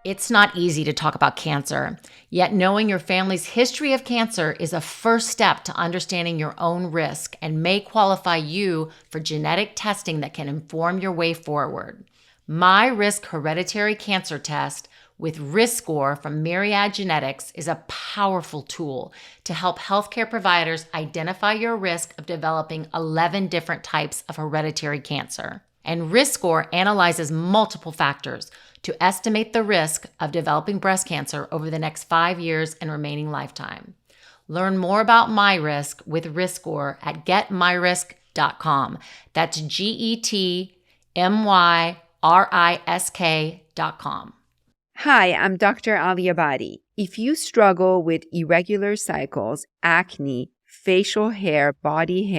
It's not easy to talk about cancer, yet knowing your family's history of cancer is a first step to understanding your own risk and may qualify you for genetic testing that can inform your way forward. My Risk Hereditary Cancer Test with Risk Score from Myriad Genetics is a powerful tool to help healthcare providers identify your risk of developing 11 different types of hereditary cancer. And Risk Score analyzes multiple factors to estimate the risk of developing breast cancer over the next 5 years and remaining lifetime. Learn more about MyRisk with Risk Score at getmyrisk.com. That's GETMYRISK.com. Hi, I'm Dr. Aliabadi. If you struggle with irregular cycles, acne, facial hair, body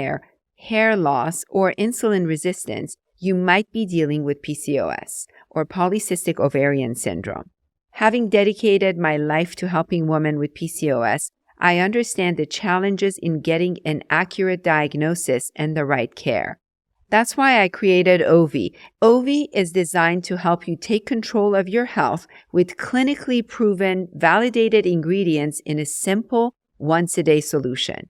hair loss, or insulin resistance, you might be dealing with PCOS, or polycystic ovarian syndrome. Having dedicated my life to helping women with PCOS, I understand the challenges in getting an accurate diagnosis and the right care. That's why I created OV. OV is designed to help you take control of your health with clinically proven, validated ingredients in a simple, once-a-day solution.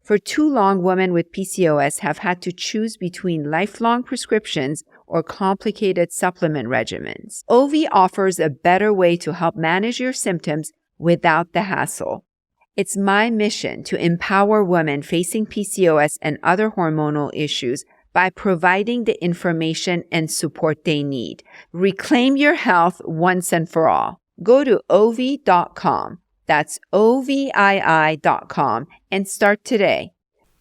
For too long, women with PCOS have had to choose between lifelong prescriptions or complicated supplement regimens. OV offers a better way to help manage your symptoms without the hassle. It's my mission to empower women facing PCOS and other hormonal issues by providing the information and support they need. Reclaim your health once and for all. Go to OV.com. That's OVII.com and start today.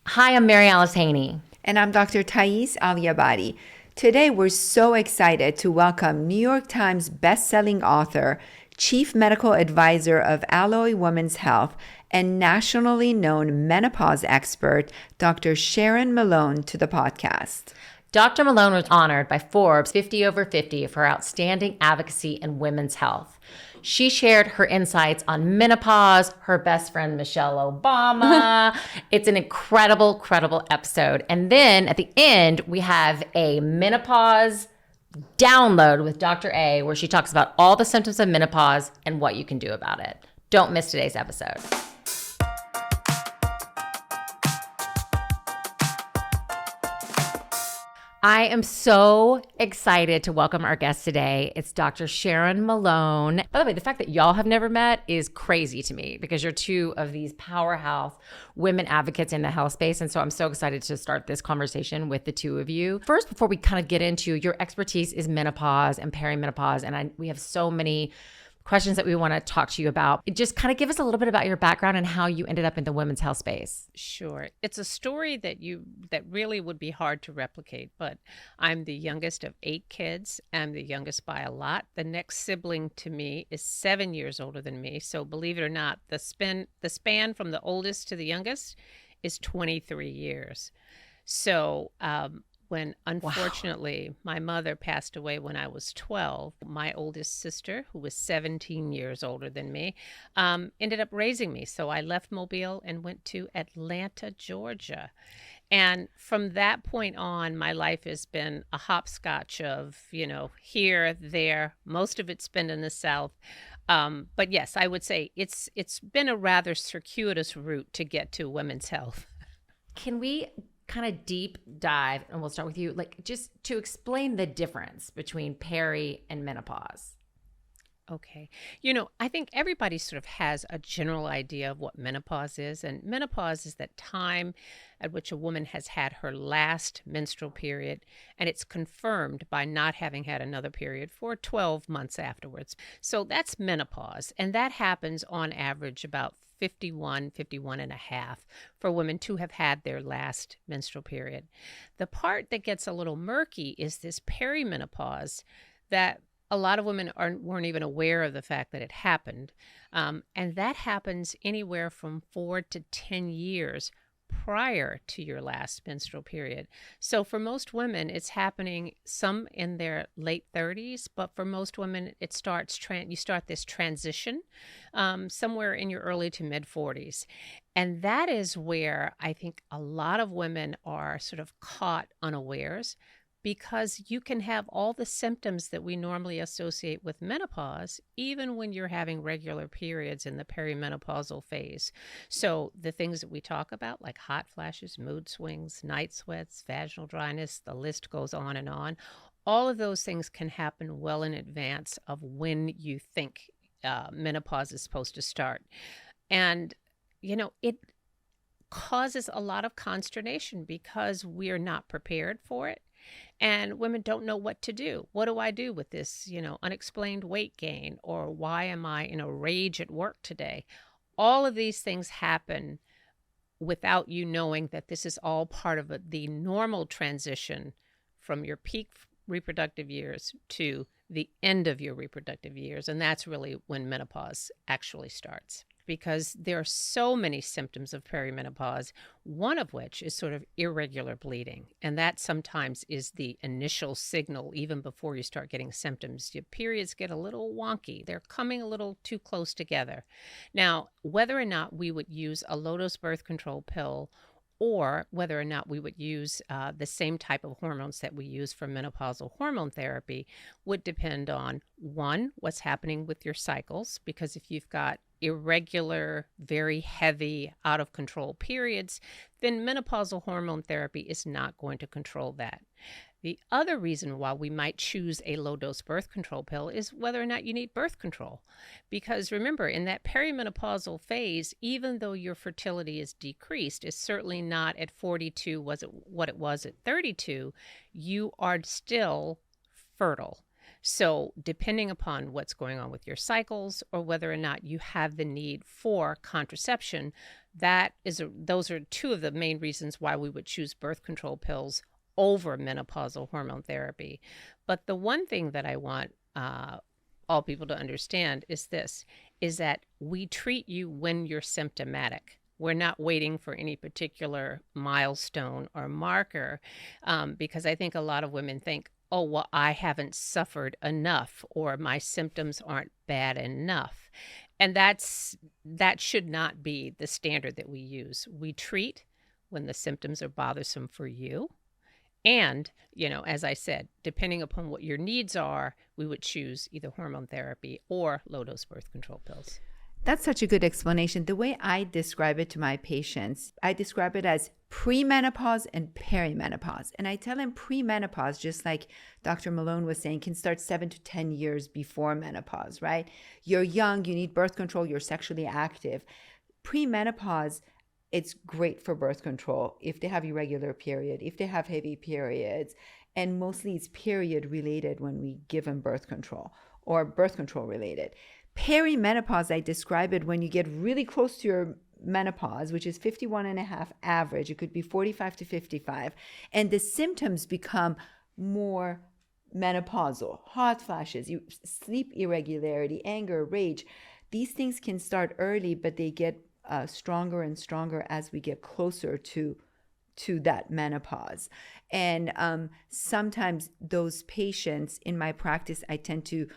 Hi, I'm Mary Alice Haney. And I'm Dr. Thais Aliabadi. Today, we're so excited to welcome New York Times bestselling author, Chief Medical Advisor of Alloy Women's Health, and nationally known menopause expert, Dr. Sharon Malone, to the podcast. Dr. Malone was honored by Forbes 50 over 50 for outstanding advocacy in women's health. She shared her insights on menopause, her best friend, Michelle Obama. It's an incredible episode. And then at the end, we have a menopause download with Dr. A, where she talks about all the symptoms of menopause and what you can do about it. Don't miss today's episode. I am so excited to welcome our guest today. It's Dr. Sharon Malone. By the way, the fact that y'all have never met is crazy to me because you're two of these powerhouse women advocates in the health space. And so I'm so excited to start this conversation with the two of you. First, before we kind of get into your expertise is menopause and perimenopause. And we have so many questions that we want to talk to you about. Just kind of give us a little bit about your background and how you ended up in the women's health space. Sure. It's a story that really would be hard to replicate, but I'm the youngest of 8 kids. I'm the youngest by a lot. The next sibling to me is 7 years older than me. So believe it or not, the span from the oldest to the youngest is 23 years. So, when unfortunately my mother passed away when I was 12, my oldest sister, who was 17 years older than me, ended up raising me. So I left Mobile and went to Atlanta, Georgia. And from that point on, my life has been a hopscotch of, here, there, most of it's been in the South. But yes, I would say it's been a rather circuitous route to get to women's health. Can we kind of deep dive, and we'll start with you, like just to explain the difference between peri and menopause? Okay. I think everybody sort of has a general idea of what menopause is. And menopause is that time at which a woman has had her last menstrual period, and it's confirmed by not having had another period for 12 months afterwards. So that's menopause. And that happens on average about 51 and a half for women to have had their last menstrual period. The part that gets a little murky is this perimenopause that a lot of women weren't even aware of the fact that it happened. And that happens anywhere from 4 to 10 years prior to your last menstrual period. So for most women, it's happening some in their late 30s, but for most women, it starts, you start this transition somewhere in your early to mid 40s. And that is where I think a lot of women are sort of caught unawares because you can have all the symptoms that we normally associate with menopause, even when you're having regular periods in the perimenopausal phase. So the things that we talk about, like hot flashes, mood swings, night sweats, vaginal dryness, the list goes on, all of those things can happen well in advance of when you think menopause is supposed to start. And, it causes a lot of consternation because we're not prepared for it. And women don't know what to do. What do I do with this, unexplained weight gain? Or why am I in a rage at work today? All of these things happen without you knowing that this is all part of the normal transition from your peak reproductive years to the end of your reproductive years. And that's really when menopause actually starts, because there are so many symptoms of perimenopause, one of which is sort of irregular bleeding. And that sometimes is the initial signal, even before you start getting symptoms. Your periods get a little wonky. They're coming a little too close together. Now, whether or not we would use a low-dose birth control pill, or whether or not we would use the same type of hormones that we use for menopausal hormone therapy would depend on, one, what's happening with your cycles, because if you've got irregular, very heavy, out of control periods, then menopausal hormone therapy is not going to control that. The other reason why we might choose a low-dose birth control pill is whether or not you need birth control. Because remember, in that perimenopausal phase, even though your fertility is decreased, it's certainly not at 42 what it was at 32, you are still fertile. So depending upon what's going on with your cycles or whether or not you have the need for contraception, those are two of the main reasons why we would choose birth control pills over menopausal hormone therapy. But the one thing that I want all people to understand is that we treat you when you're symptomatic. We're not waiting for any particular milestone or marker, because I think a lot of women think, oh, well, I haven't suffered enough, or my symptoms aren't bad enough. And that should not be the standard that we use. We treat when the symptoms are bothersome for you. And, as I said, depending upon what your needs are, we would choose either hormone therapy or low-dose birth control pills. That's such a good explanation. The way I describe it to my patients, I describe it as premenopause and perimenopause. And I tell them premenopause, just like Dr. Malone was saying, can start 7 to 10 years before menopause, right? You're young, you need birth control, you're sexually active. Premenopause, it's great for birth control if they have irregular period, if they have heavy periods, and mostly it's period related when we give them birth control or birth control related. Perimenopause, I describe it when you get really close to your menopause, which is 51 and a half average. It could be 45 to 55. And the symptoms become more menopausal, hot flashes, sleep irregularity, anger, rage. These things can start early, but they get stronger and stronger as we get closer to that menopause. And sometimes those patients in my practice, I tend to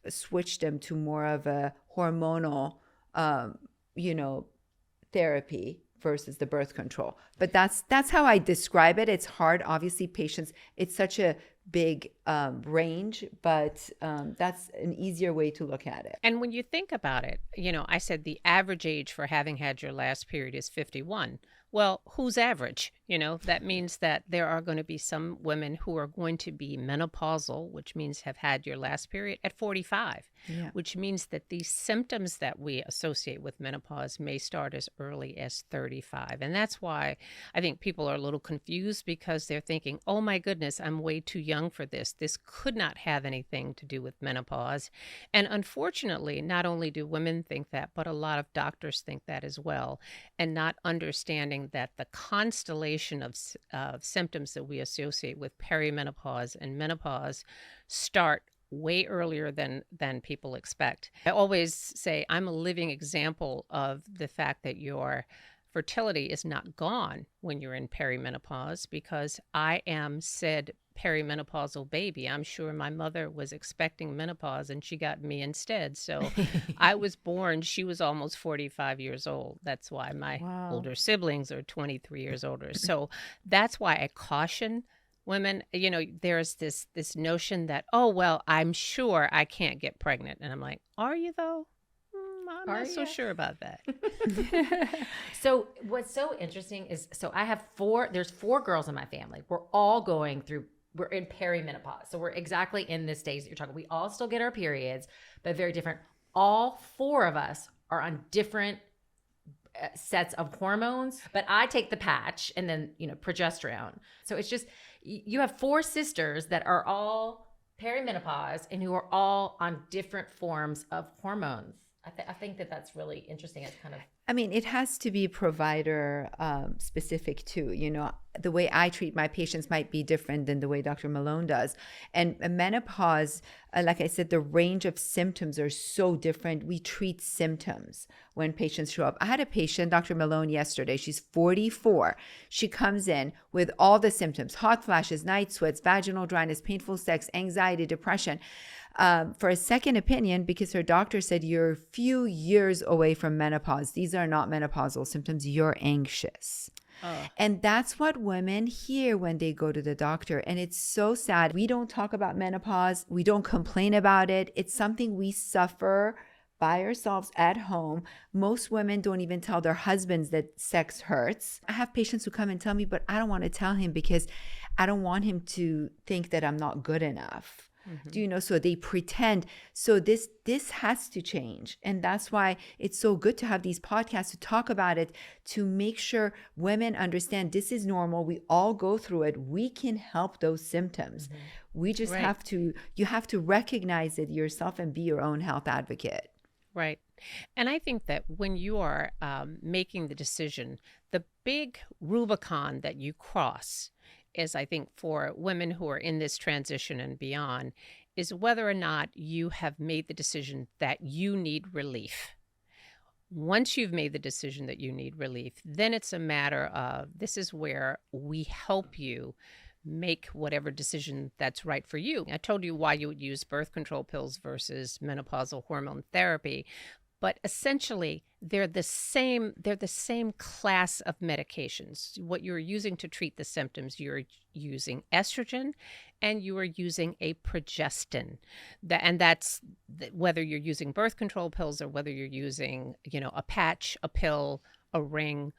switch them to more of a hormonal, therapy versus the birth control. But that's how I describe it. It's hard, obviously, patients. It's such a big range, but that's an easier way to look at it. And when you think about it, I said the average age for having had your last period is 51. Well, who's average? That means that there are going to be some women who are going to be menopausal, which means have had your last period at 45, which means that these symptoms that we associate with menopause may start as early as 35. And that's why I think people are a little confused, because they're thinking, oh my goodness, I'm way too young for this. This could not have anything to do with menopause. And unfortunately, not only do women think that, but a lot of doctors think that as well, and not understanding that the constellation of symptoms that we associate with perimenopause and menopause start way earlier than people expect. I always say I'm a living example of the fact that your fertility is not gone when you're in perimenopause, because I am said perimenopausal baby. I'm sure my mother was expecting menopause and she got me instead. So I was born, she was almost 45 years old. That's why my older siblings are 23 years older. So that's why I caution Women, there's this notion that, oh, well, I'm sure I can't get pregnant. And I'm like, are you though? I'm Are not so you? sure about that. So what's so interesting is, I have there's 4 girls in my family. We're in perimenopause. So we're exactly in this stage that you're talking. We all still get our periods, but very different. All 4 of us are on different sets of hormones, but I take the patch and then, progesterone. So it's just, you have 4 sisters that are all perimenopause and who are all on different forms of hormones. I think that that's really interesting. It's kind of, I mean, it has to be provider specific too. The way I treat my patients might be different than the way Dr. Malone does. And menopause, like I said, the range of symptoms are so different. We treat symptoms when patients show up. I had a patient, Dr. Malone, yesterday. She's 44. She comes in with all the symptoms: hot flashes, night sweats, vaginal dryness, painful sex, anxiety, depression. For a second opinion, because her doctor said, you're a few years away from menopause. These are not menopausal symptoms. You're anxious. Oh. And that's what women hear when they go to the doctor. And it's so sad. We don't talk about menopause. We don't complain about it. It's something we suffer by ourselves at home. Most women don't even tell their husbands that sex hurts. I have patients who come and tell me, but I don't want to tell him because I don't want him to think that I'm not good enough. Mm-hmm. So they pretend. So this has to change. And that's why it's so good to have these podcasts to talk about it, to make sure women understand this is normal. We all go through it. We can help those symptoms. We just Right. you have to recognize it yourself and be your own health advocate. Right. And I think that when you are making the decision, the big Rubicon that you cross is, I think, for women who are in this transition and beyond, is whether or not you have made the decision that you need relief. Once you've made the decision that you need relief, then it's a matter of, this is where we help you make whatever decision that's right for you. I told you why you would use birth control pills versus menopausal hormone therapy, but essentially they're the same class of medications. What you're using to treat the symptoms, you're using estrogen and you are using a progestin. That's whether you're using birth control pills or whether you're using, a patch, a pill, a ring,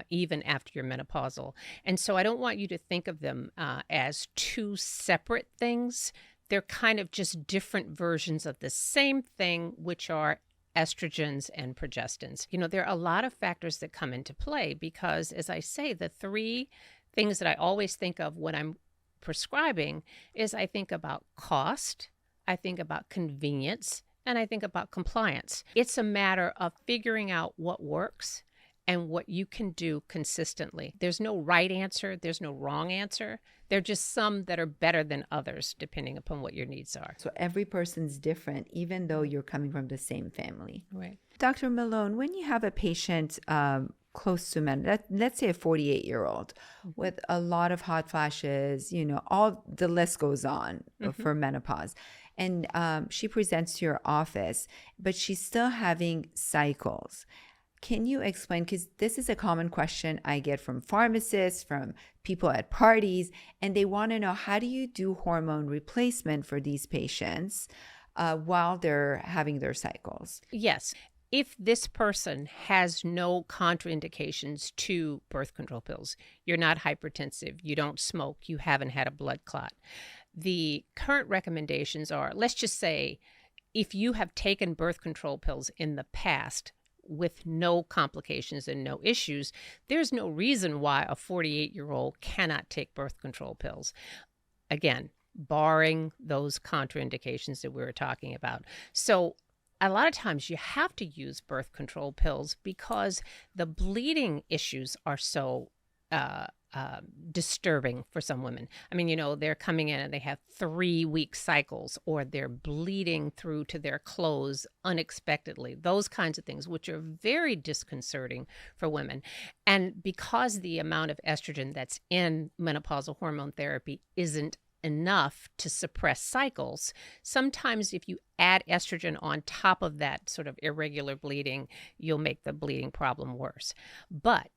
even after you're menopausal. And so I don't want you to think of them as 2 separate things. They're kind of just different versions of the same thing, which are estrogens and progestins. There are a lot of factors that come into play because, as I say, the 3 things that I always think of when I'm prescribing is I think about cost, I think about convenience, and I think about compliance. It's a matter of figuring out what works and what you can do consistently. There's no right answer. There's no wrong answer. There are just some that are better than others, depending upon what your needs are. So every person's different, even though you're coming from the same family. Right. Dr. Malone, when you have a patient close to let's say a 48-year-old with a lot of hot flashes, all the list goes on for menopause, and she presents to your office, but she's still having cycles. Can you explain, because this is a common question I get from pharmacists, from people at parties, and they want to know, how do you do hormone replacement for these patients while they're having their cycles? Yes. If this person has no contraindications to birth control pills, you're not hypertensive, you don't smoke, you haven't had a blood clot, the current recommendations are, let's just say, if you have taken birth control pills in the past with no complications and no issues, there's no reason why a 48-year-old cannot take birth control pills. Again, barring those contraindications that we were talking about. So a lot of times you have to use birth control pills because the bleeding issues are so disturbing for some women. I mean, they're coming in and they have 3-week cycles, or they're bleeding through to their clothes unexpectedly, those kinds of things, which are very disconcerting for women. And because the amount of estrogen that's in menopausal hormone therapy isn't enough to suppress cycles, sometimes if you add estrogen on top of that sort of irregular bleeding, you'll make the bleeding problem worse. But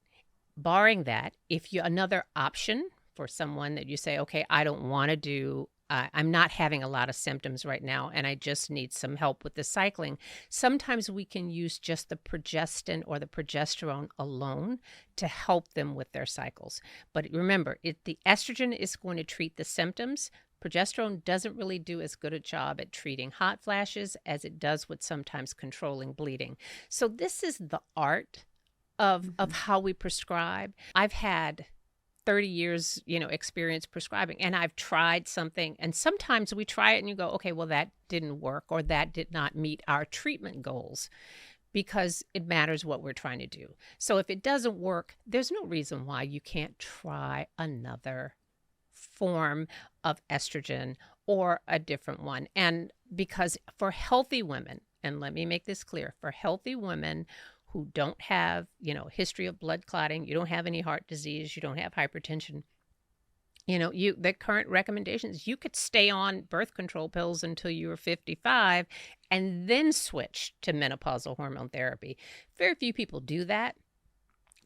barring that, another option for someone that you say, okay, I don't want to do, I'm not having a lot of symptoms right now, and I just need some help with the cycling. Sometimes we can use just the progestin or the progesterone alone to help them with their cycles. But remember, the estrogen is going to treat the symptoms. Progesterone doesn't really do as good a job at treating hot flashes as it does with sometimes controlling bleeding. So this is the art of how we prescribe. I've had 30 years, experience prescribing, and I've tried something, and sometimes we try it and you go, okay, well, that didn't work, or that did not meet our treatment goals, because it matters what we're trying to do. So if it doesn't work, there's no reason why you can't try another form of estrogen or a different one. And because for healthy women, and let me make this clear, for healthy women who don't have, history of blood clotting, you don't have any heart disease, you don't have hypertension, the current recommendations, you could stay on birth control pills until you were 55 and then switch to menopausal hormone therapy. Very few people do that,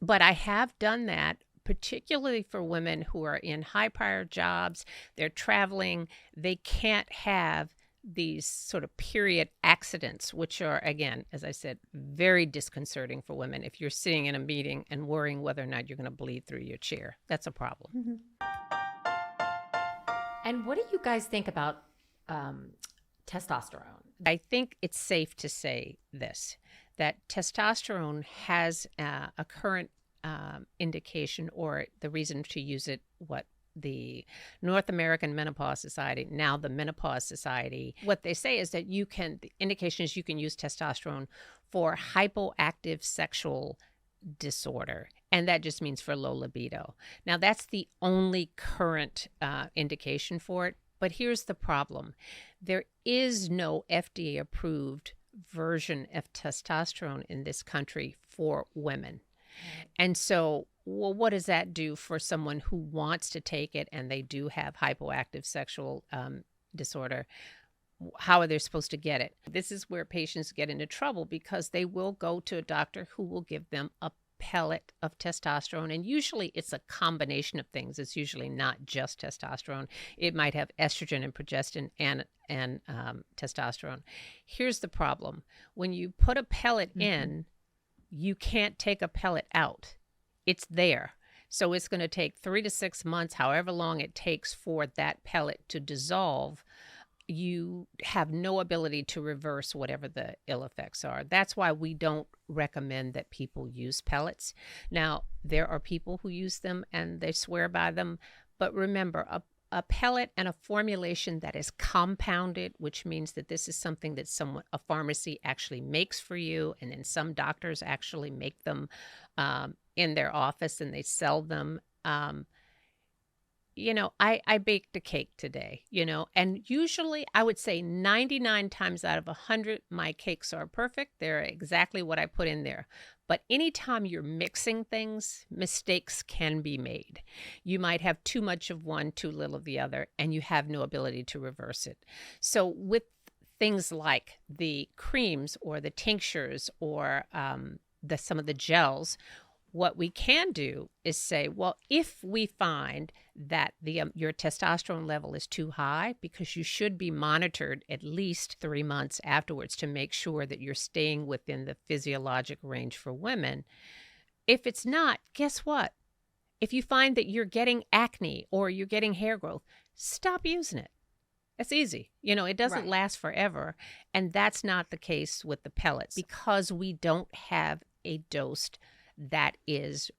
but I have done that, particularly for women who are in high power jobs, they're traveling, they can't have these sort of period accidents, which are, again, as I said, very disconcerting for women. If you're sitting in a meeting and worrying whether or not you're going to bleed through your chair, that's a problem. And what do you guys think about testosterone? I think it's safe to say this, that testosterone has a current indication, or the reason to use it, what the North American Menopause Society, now the Menopause Society, what they say is that the indication is you can use testosterone for hypoactive sexual disorder. And that just means for low libido. Now, that's the only current indication for it. But here's the problem. There is no FDA-approved version of testosterone in this country for women. And so, well, what does that do for someone who wants to take it and they do have hypoactive sexual disorder? How are they supposed to get it? This is where patients get into trouble, because they will go to a doctor who will give them a pellet of testosterone. And usually it's a combination of things. It's usually not just testosterone. It might have estrogen and progestin and testosterone. Here's the problem. When you put a pellet in, you can't take a pellet out. It's there. So it's going to take 3 to 6 months, however long it takes for that pellet to dissolve. You have no ability to reverse whatever the ill effects are. That's why we don't recommend that people use pellets. Now, there are people who use them and they swear by them. But remember, a pellet and a formulation that is compounded, which means that this is something that a pharmacy actually makes for you, and then some doctors actually make them in their office and they sell them. I baked a cake today, and usually I would say 99 times out of 100, my cakes are perfect. They're exactly what I put in there. But anytime you're mixing things, mistakes can be made. You might have too much of one, too little of the other, and you have no ability to reverse it. So with things like the creams or the tinctures or some of the gels, what we can do is say, well, if we find that your testosterone level is too high, because you should be monitored at least 3 months afterwards to make sure that you're staying within the physiologic range for women. If it's not, guess what? If you find that you're getting acne or you're getting hair growth, stop using it. It's easy. It doesn't last forever. And that's not the case with the pellets, because we don't have a dose that is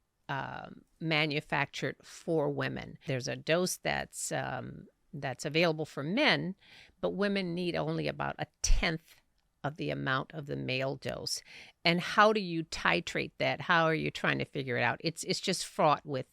manufactured for women. There's a dose that's available for men, but women need only about 1/10 of the amount of the male dose. And how do you titrate that? How are you trying to figure it out? It's just fraught with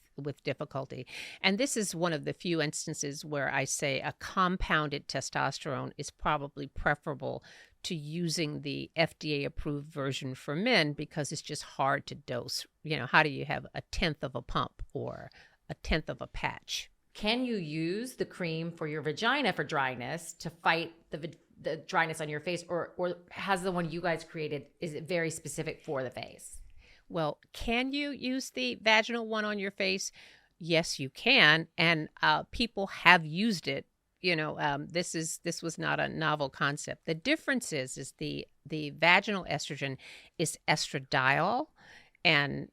difficulty. And this is one of the few instances where I say a compounded testosterone is probably preferable to using the FDA-approved version for men, because it's just hard to dose. How do you have 1/10 of a pump or 1/10 of a patch? Can you use the cream for your vagina for dryness to fight the dryness on your face, or has the one you guys created, is it very specific for the face? Well, can you use the vaginal one on your face? yes, you can, and people have used it. This was not a novel concept. The difference is the vaginal estrogen is estradiol, and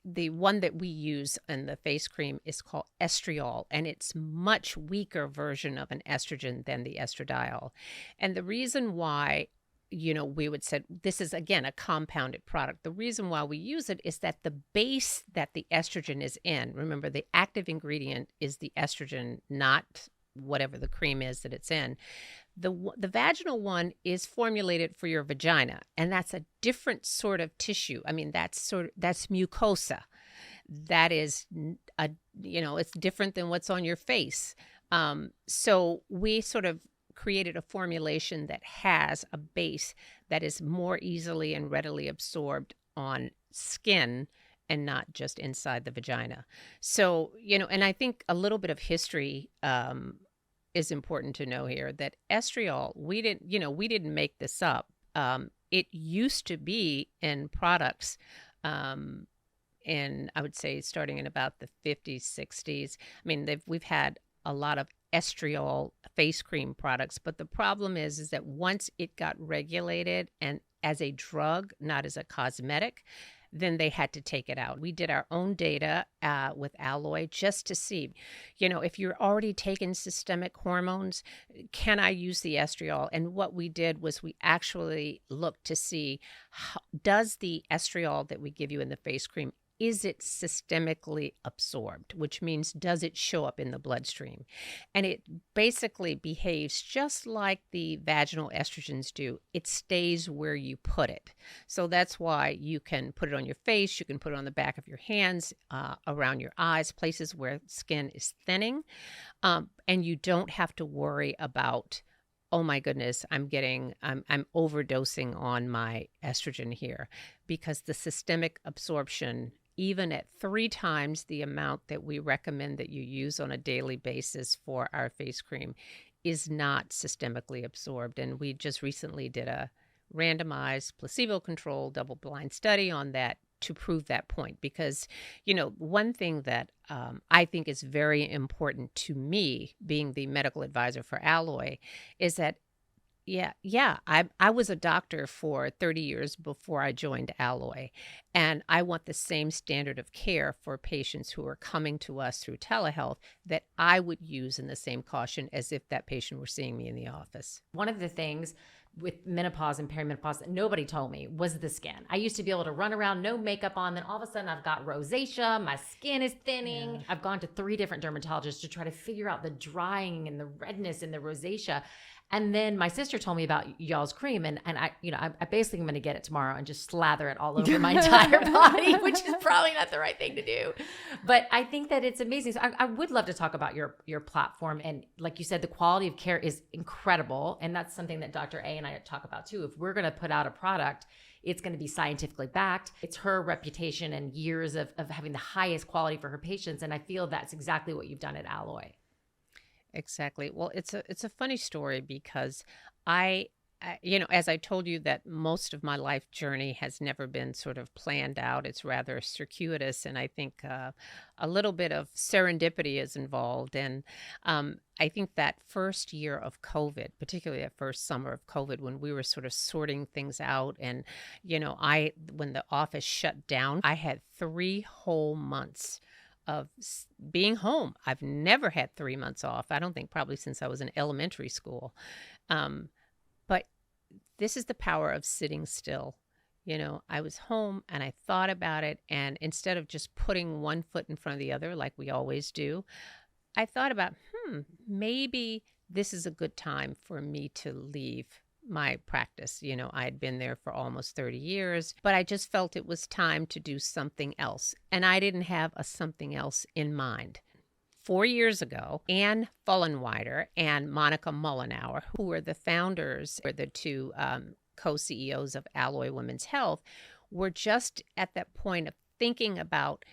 the one that we use in the face cream is called estriol, and it's much weaker version of an estrogen than the estradiol. And the reason why, we would say this is, again, a compounded product. The reason why we use it is that the base that the estrogen is in, remember, the active ingredient is the estrogen, not whatever the cream is that it's in. The vaginal one is formulated for your vagina, and that's a different sort of tissue. I mean, that's mucosa. That is it's different than what's on your face. So we sort of created a formulation that has a base that is more easily and readily absorbed on skin and not just inside the vagina. So, and I think a little bit of history is important to know here, that estriol, we didn't make this up. It used to be in products, I would say starting in about the 50s, 60s. I mean, we've had a lot of estriol face cream products, but the problem is that once it got regulated and as a drug, not as a cosmetic, then they had to take it out. We did our own data with Alloy just to see, if you're already taking systemic hormones, can I use the estriol? And what we did was we actually looked to see, does the estriol that we give you in the face cream, is it systemically absorbed, which means does it show up in the bloodstream? And it basically behaves just like the vaginal estrogens do. It stays where you put it. So that's why you can put it on your face, you can put it on the back of your hands, around your eyes, places where skin is thinning, and you don't have to worry about, oh my goodness, I'm overdosing on my estrogen here, because the systemic absorption, even at 3 times the amount that we recommend that you use on a daily basis for our face cream, is not systemically absorbed. And we just recently did a randomized, placebo-controlled, double-blind study on that to prove that point. Because, one thing that I think is very important to me, being the medical advisor for Alloy, is that I was a doctor for 30 years before I joined Alloy, and I want the same standard of care for patients who are coming to us through telehealth that I would use in the same caution as if that patient were seeing me in the office. One of the things with menopause and perimenopause that nobody told me was the skin. I used to be able to run around, no makeup on, then all of a sudden I've got rosacea, my skin is thinning. Yeah. I've gone to 3 different dermatologists to try to figure out the drying and the redness and the rosacea. And then my sister told me about y'all's cream, and I basically am going to get it tomorrow and just slather it all over my entire body, which is probably not the right thing to do. But I think that it's amazing. So I would love to talk about your platform. And like you said, the quality of care is incredible. And that's something that Dr. A and I talk about too. If we're going to put out a product, it's going to be scientifically backed. It's her reputation and years of having the highest quality for her patients. And I feel that's exactly what you've done at Alloy. Exactly. Well, it's a funny story because as I told you, that most of my life journey has never been sort of planned out. It's rather circuitous, and I think a little bit of serendipity is involved. And I think that first year of COVID, particularly that first summer of COVID, when we were sort of sorting things out, and when the office shut down, I had 3 whole months of being home. I've never had 3 months off. I don't think, probably since I was in elementary school. But this is the power of sitting still. I was home and I thought about it. And instead of just putting one foot in front of the other, like we always do, I thought about, maybe this is a good time for me to leave my practice. I had been there for almost 30 years, but I just felt it was time to do something else. And I didn't have a something else in mind. 4 years ago, Ann Fullenwider and Monica Mullenauer, who were the founders, or the 2 co-CEOs of Alloy Women's Health, were just at that point of thinking about,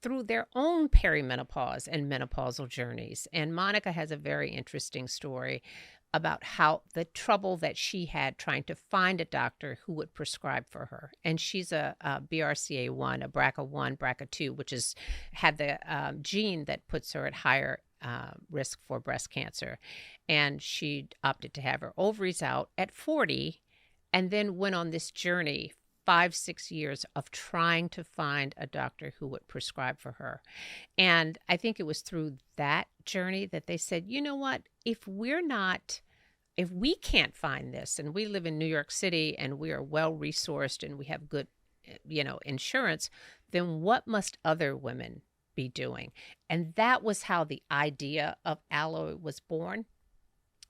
through their own perimenopause and menopausal journeys. And Monica has a very interesting story. about how the trouble that she had trying to find a doctor who would prescribe for her. And she's a BRCA1, a BRCA1, BRCA2, which is had the gene that puts her at higher risk for breast cancer. And she opted to have her ovaries out at 40 and then went on this journey 5-6 years of trying to find a doctor who would prescribe for her. And I think it was through that journey that they said, you know what, if we can't find this, and we live in New York City and we are well resourced and we have good, insurance, then what must other women be doing? And that was how the idea of Alloy was born,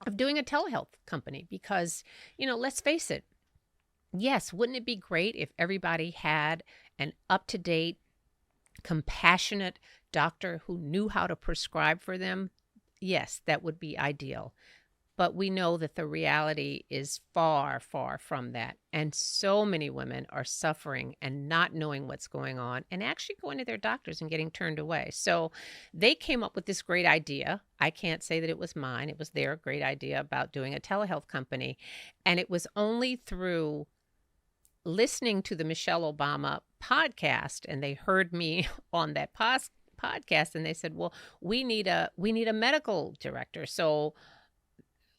of doing a telehealth company, because, let's face it, yes, wouldn't it be great if everybody had an up-to-date, compassionate doctor who knew how to prescribe for them? Yes, that would be ideal. But we know that the reality is far, far from that. And so many women are suffering and not knowing what's going on and actually going to their doctors and getting turned away. So they came up with this great idea. I can't say that it was mine. It was their great idea about doing a telehealth company. And it was only through listening to the Michelle Obama podcast, and they heard me on that podcast, and they said, well, we need a medical director. So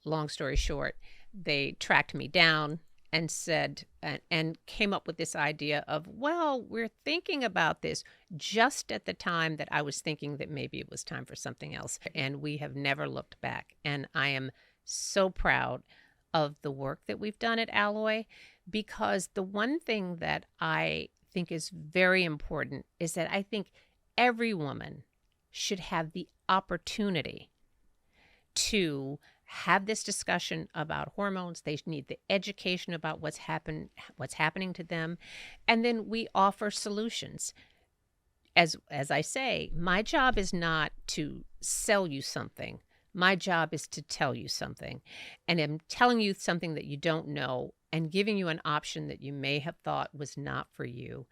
long story short, they tracked me down and said, and came up with this idea of, well, we're thinking about this, just at the time that I was thinking that maybe it was time for something else. And we have never looked back. And I am so proud of the work that we've done at Alloy, because the one thing that I think is very important is that I think every woman should have the opportunity to have this discussion about hormones. They need the education about what's happening to them, and then we offer solutions. As I say, my job is not to sell you something. My job is to tell you something, and I'm telling you something that you don't know and giving you an option that you may have thought was not for you,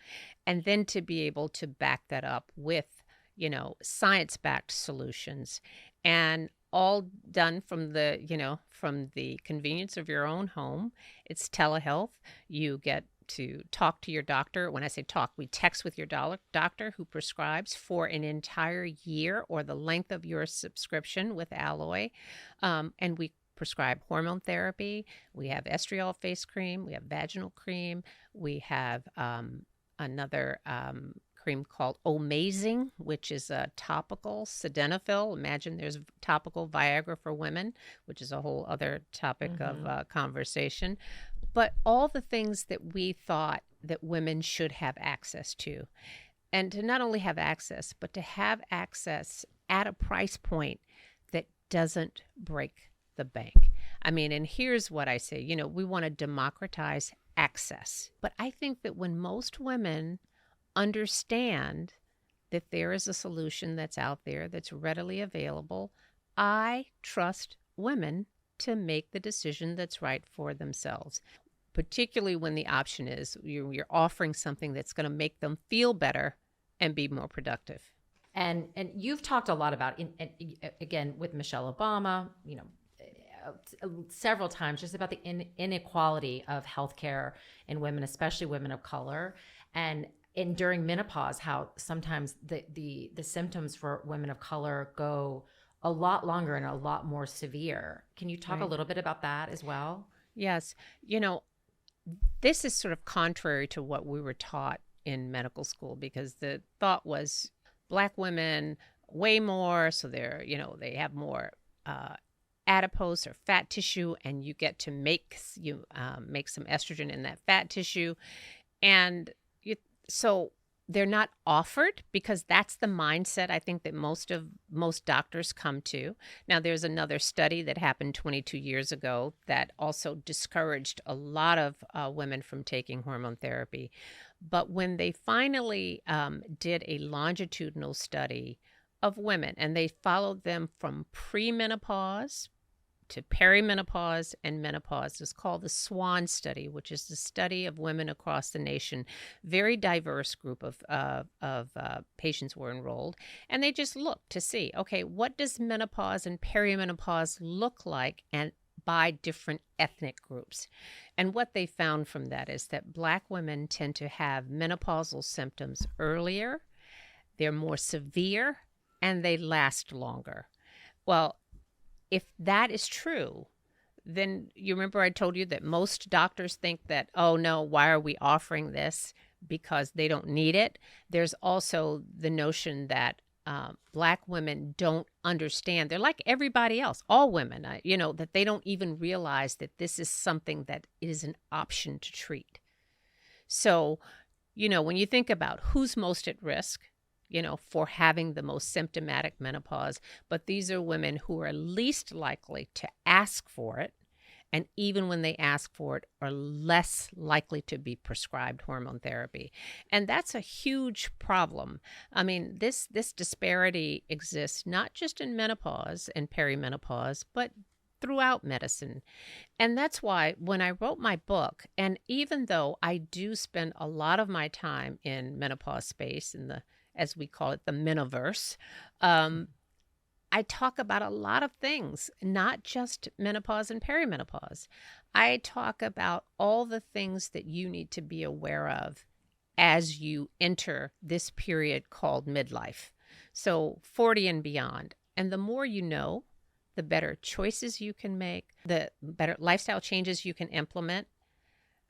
and then to be able to back that up with, science-backed solutions, and all done from the convenience of your own home. It's telehealth. You get to talk to your doctor. When I say talk, we text with your doctor who prescribes for an entire year or the length of your subscription with Alloy. And we prescribe hormone therapy. We have estriol face cream. We have vaginal cream. We have another cream called Omazing, which is a topical sildenafil. Imagine there's topical Viagra for women, which is a whole other topic of conversation. But all the things that we thought that women should have access to. And to not only have access, but to have access at a price point that doesn't break the bank. I mean, and here's what I say, we want to democratize access. But I think that when most women understand that there is a solution that's out there that's readily available, I trust women to make the decision that's right for themselves, particularly when the option is you're offering something that's going to make them feel better and be more productive. And you've talked a lot about, again, with Michelle Obama, several times, just about the inequality of healthcare in women, especially women of color, and during menopause, how sometimes the symptoms for women of color go a lot longer and a lot more severe. Can you talk a little bit about that as well? Yes. This is sort of contrary to what we were taught in medical school, because the thought was Black women way more, so they have more adipose or fat tissue, and you get to make some estrogen in that fat tissue, and so they're not offered, because that's the mindset I think that most doctors come to. Now, there's another study that happened 22 years ago that also discouraged a lot of women from taking hormone therapy. But when they finally did a longitudinal study of women, and they followed them from premenopause to perimenopause and menopause, is called the SWAN study, which is the study of women across the nation. Very diverse group of patients were enrolled, and they just looked to see, okay, what does menopause and perimenopause look like, and by different ethnic groups. And what they found from that is that Black women tend to have menopausal symptoms earlier, they're more severe, and they last longer. Well, if that is true, then you remember I told you that most doctors think that, oh no, why are we offering this? Because they don't need it. There's also the notion that Black women don't understand. They're like everybody else, all women, that they don't even realize that this is something that is an option to treat. So, when you think about who's most at risk, for having the most symptomatic menopause, but these are women who are least likely to ask for it. And even when they ask for it, are less likely to be prescribed hormone therapy. And that's a huge problem. I mean, this disparity exists not just in menopause and perimenopause, but throughout medicine. And that's why when I wrote my book, and even though I do spend a lot of my time in menopause space, in the, as we call it, the menoverse, I talk about a lot of things, not just menopause and perimenopause. I talk about all the things that you need to be aware of as you enter this period called midlife. So 40 and beyond. And the more you know, the better choices you can make, the better lifestyle changes you can implement.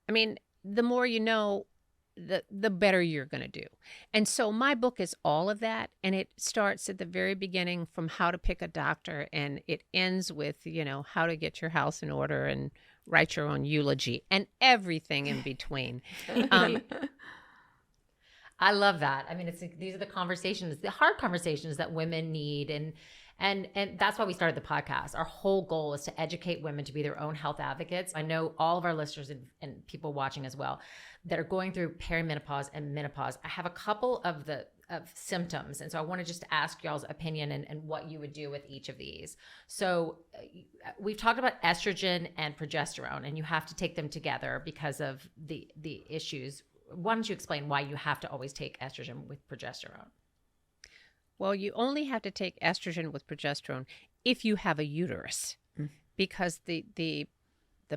I mean, the more you know, the better you're going to do. And so my book is all of that. And it starts at the very beginning from how to pick a doctor. And it ends with, how to get your house in order and write your own eulogy and everything in between. I love that. I mean, these are the conversations, the hard conversations that women need. And that's why we started the podcast. Our whole goal is to educate women to be their own health advocates. I know all of our listeners and people watching as well that are going through perimenopause and menopause. I have a couple of symptoms. And so I wanted just to ask y'all's opinion and what you would do with each of these. So we've talked about estrogen and progesterone, and you have to take them together because of the issues. Why don't you explain why you have to always take estrogen with progesterone? Well, you only have to take estrogen with progesterone if you have a uterus, because the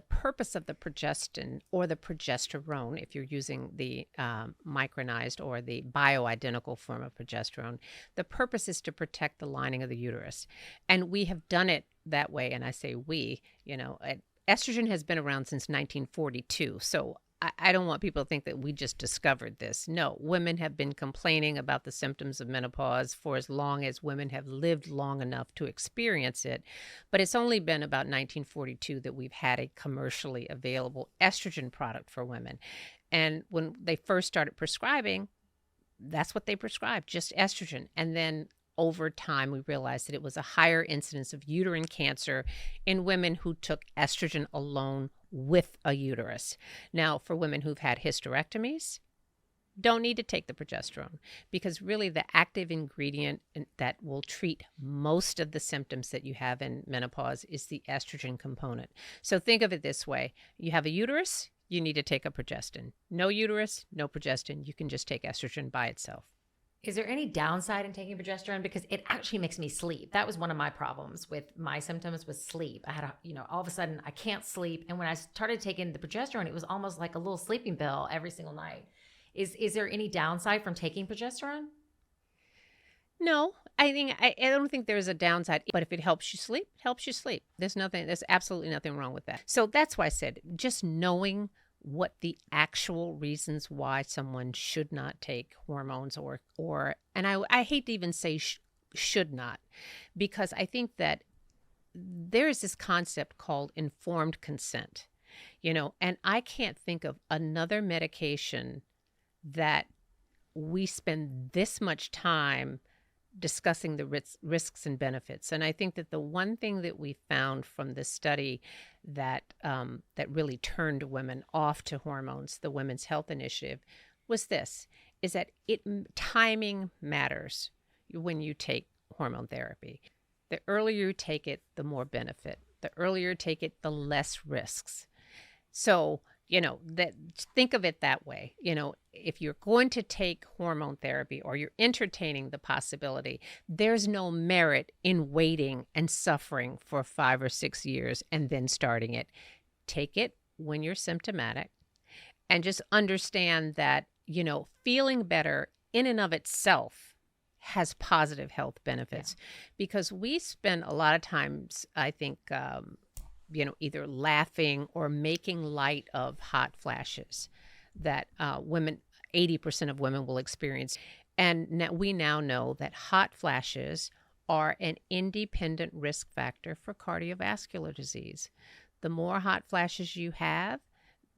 purpose of the progestin or the progesterone, if you're using the micronized or the bioidentical form of progesterone, the purpose is to protect the lining of the uterus. And we have done it that way. And I say we, estrogen has been around since 1942. So I don't want people to think that we just discovered this. No, women have been complaining about the symptoms of menopause for as long as women have lived long enough to experience it. But it's only been about 1942 that we've had a commercially available estrogen product for women. And when they first started prescribing, that's what they prescribed, just estrogen. And then over time, we realized that it was a higher incidence of uterine cancer in women who took estrogen alone with a uterus. Now, for women who've had hysterectomies, don't need to take the progesterone, because really the active ingredient that will treat most of the symptoms that you have in menopause is the estrogen component. So think of it this way. You have a uterus, you need to take a progestin. No uterus, no progestin. You can just take estrogen by itself. Is there any downside in taking progesterone? Because it actually makes me sleep. That was one of my problems with my symptoms, was sleep. I had all of a sudden I can't sleep. And when I started taking the progesterone, it was almost like a little sleeping pill every single night. Is there any downside from taking progesterone? No, I don't think there's a downside, but if it helps you sleep, it helps you sleep. There's absolutely nothing wrong with that. So that's why I said, just knowing what the actual reasons why someone should not take hormones and I hate to even say should not, because I think that there is this concept called informed consent, and I can't think of another medication that we spend this much time discussing the risks and benefits. And I think that the one thing that we found from this study that really turned women off to hormones, the Women's Health Initiative, was that timing matters when you take hormone therapy. The earlier you take it, the more benefit. The earlier you take it, the less risks. So That think of it that way. If you're going to take hormone therapy or you're entertaining the possibility, there's no merit in waiting and suffering for 5 or 6 years and then starting it. Take it when you're symptomatic and just understand that, feeling better in and of itself has positive health benefits, because we spend a lot of times, I think, either laughing or making light of hot flashes that women, 80% of women will experience. And we now know that hot flashes are an independent risk factor for cardiovascular disease. The more hot flashes you have,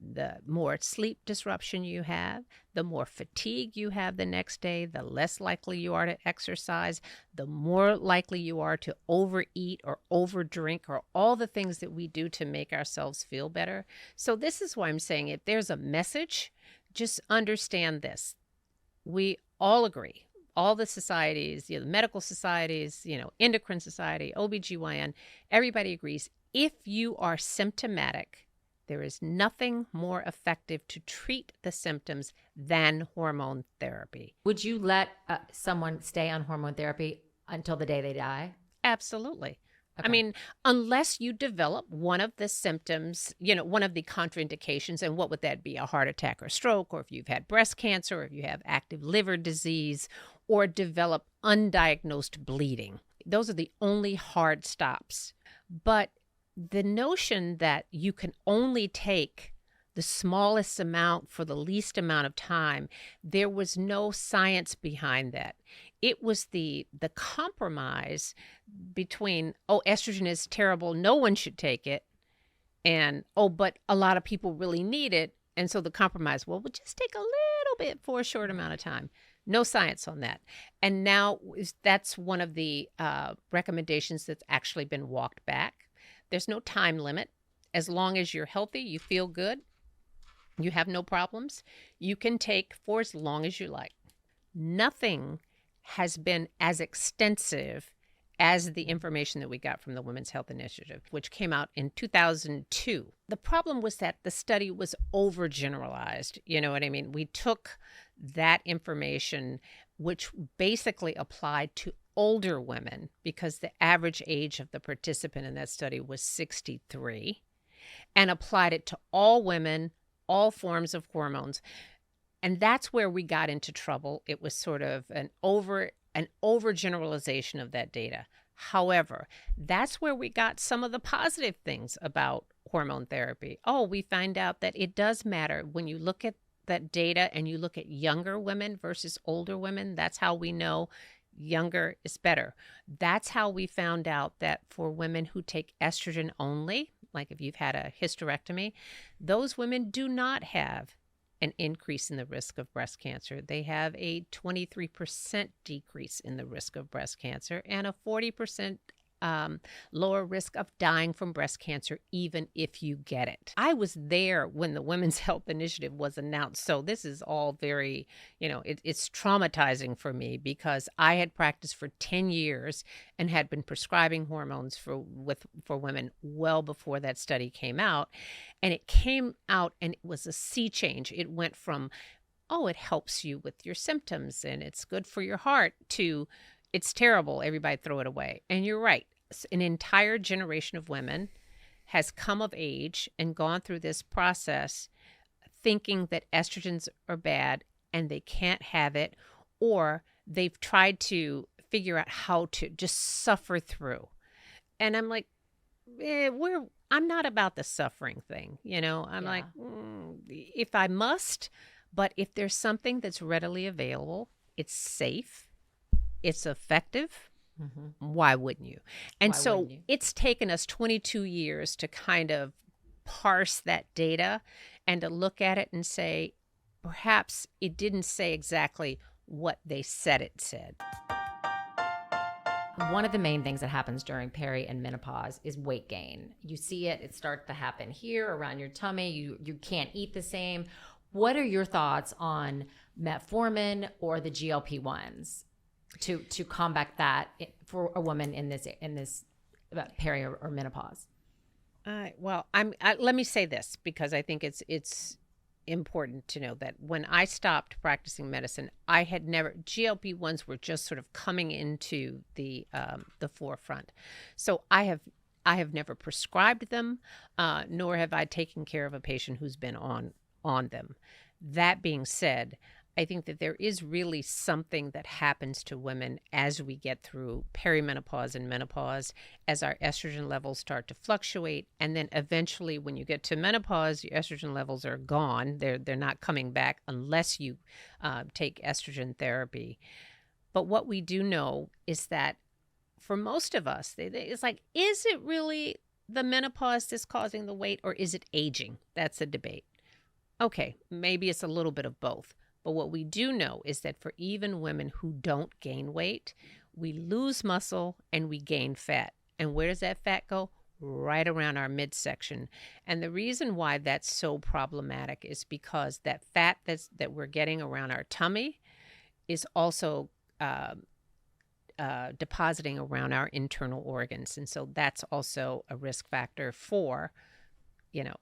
the more sleep disruption you have, the more fatigue you have the next day, the less likely you are to exercise, the more likely you are to overeat or overdrink, or all the things that we do to make ourselves feel better. So this is why I'm saying, if there's a message, just understand this. We all agree, all the societies, the medical societies, endocrine society, OBGYN, everybody agrees, if you are symptomatic, there is nothing more effective to treat the symptoms than hormone therapy. Would you let someone stay on hormone therapy until the day they die? Absolutely. Okay. I mean, unless you develop one of the symptoms, one of the contraindications, and what would that be? A heart attack or stroke, or if you've had breast cancer, or if you have active liver disease, or develop undiagnosed bleeding. Those are the only hard stops. But the notion that you can only take the smallest amount for the least amount of time, there was no science behind that. It was the compromise between, estrogen is terrible, no one should take it, and, but a lot of people really need it. And so the compromise, we'll just take a little bit for a short amount of time. No science on that. And now that's one of the recommendations that's actually been walked back. There's no time limit. As long as you're healthy, you feel good, you have no problems, you can take for as long as you like. Nothing has been as extensive as the information that we got from the Women's Health Initiative, which came out in 2002. The problem was that the study was overgeneralized. You know what I mean? We took that information, which basically applied to older women, because the average age of the participant in that study was 63, and applied it to all women, all forms of hormones. And that's where we got into trouble. It was sort of an overgeneralization of that data. However, that's where we got some of the positive things about hormone therapy. We find out that it does matter when you look at that data and you look at younger women versus older women. That's how we know younger is better. That's how we found out that for women who take estrogen only, like if you've had a hysterectomy, those women do not have an increase in the risk of breast cancer. They have a 23% decrease in the risk of breast cancer and a 40% lower risk of dying from breast cancer, even if you get it. I was there when the Women's Health Initiative was announced. So this is all very, it's traumatizing for me, because I had practiced for 10 years and had been prescribing hormones for women well before that study came out. And it came out and it was a sea change. It went from, it helps you with your symptoms and it's good for your heart, to it's terrible, everybody throw it away. And you're right. An entire generation of women has come of age and gone through this process thinking that estrogens are bad and they can't have it, or they've tried to figure out how to just suffer through. And I'm like, I'm not about the suffering thing. I'm like, if I must, but if there's something that's readily available, it's safe, it's effective, why wouldn't you? And so it's taken us 22 years to kind of parse that data and to look at it and say, perhaps it didn't say exactly what they said it said. One of the main things that happens during peri and menopause is weight gain. You see it starts to happen here around your tummy. You can't eat the same. What are your thoughts on metformin or the GLP-1s to combat that for a woman in this peri or menopause? Let me say this because I think it's important to know that when I stopped practicing medicine, I had never GLP-1s were just sort of coming into the forefront. So I have never prescribed them, nor have I taken care of a patient who's been on them. That being said, I think that there is really something that happens to women as we get through perimenopause and menopause, as our estrogen levels start to fluctuate. And then eventually when you get to menopause, your estrogen levels are gone. They're not coming back unless you take estrogen therapy. But what we do know is that for most of us, it's like, is it really the menopause that's causing the weight, or is it aging? That's a debate. Okay, maybe it's a little bit of both. But what we do know is that for even women who don't gain weight, we lose muscle and we gain fat. And where does that fat go? Right around our midsection. And the reason why that's so problematic is because that fat that we're getting around our tummy is also depositing around our internal organs. And so that's also a risk factor for,